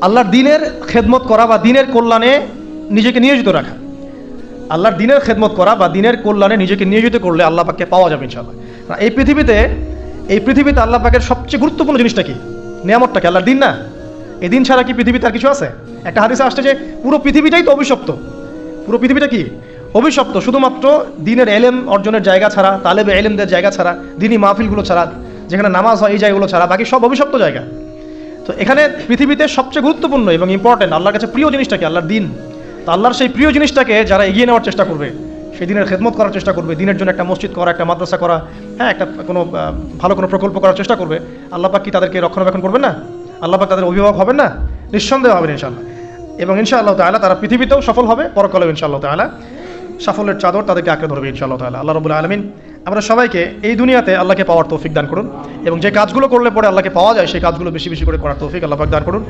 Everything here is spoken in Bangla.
আল্লাহর দিনের খেদমত করা বা দিনের কল্যাণে নিজেকে নিয়োজিত রাখা। আল্লাহর দিনের খেদমত করা বা দিনের কল্যাণে নিজেকে নিয়োজিত করলে আল্লাহ পাককে পাওয়া যাবে ইনশাআল্লাহ। এই পৃথিবীতে আল্লাহ পাকের সবচেয়ে গুরুত্বপূর্ণ জিনিসটা কি? নিয়ামতটা কি? আল্লাহর দিন না? এই দিন ছাড়া কি পৃথিবীতে আর কিছু আছে? একটা হাদিসে আসছে যে পুরো পৃথিবীটাই তো অভিশপ্ত। পুরো পৃথিবীটা কি অভিশপ্ত? শুধুমাত্র দিনের এলেম অর্জনের জায়গা ছাড়া, তালেবে এলেমদের জায়গা ছাড়া, দিনী মাহফিলগুলো ছাড়া, যেখানে নামাজ হয় এই জায়গাগুলো ছাড়া বাকি সব অভিশপ্ত জায়গা। তো এখানে পৃথিবীতে সবচেয়ে গুরুত্বপূর্ণ এবং ইম্পর্টেন্ট আল্লাহর কাছে প্রিয় জিনিসটা কি? আল্লাহর দিন। তো আল্লাহর সেই প্রিয় জিনিসটাকে যারা এগিয়ে নেওয়ার চেষ্টা করবে, সেই দিনের খেদমত করার চেষ্টা করবে, দিনের জন্য একটা মসজিদ করা, একটা মাদ্রাসা করা, হ্যাঁ, একটা কোনো ভালো কোনো প্রকল্প করার চেষ্টা করবে, আল্লাহ পাক কি তাদেরকে রক্ষণাবেক্ষণ করবেন না? আল্লাহ পাক তাদের অভিভাবক হবেন না? নিঃসন্দেহ হবেন ইনশাআল্লাহ। এবং ইনশাআল্লাহ তাআলা তারা পৃথিবীতেও সফল হবে, পরকালেও ইনশাআল্লাহ তাআলা সাফল্যের চাদর তাদেরকে আঁকড়ে ধরবে ইনশাআল্লাহ তাআলা। আল্লাহ রাব্বুল আলামিন আমরা সবাইকে এই দুনিয়াতে আল্লাহকে পাওয়ার তৌফিক দান করুন এবং যে কাজগুলো করলে পরে আল্লাহকে পাওয়া যায় সেই কাজগুলো বেশি বেশি করে করার তৌফিক আল্লাহ পাক দান করুন।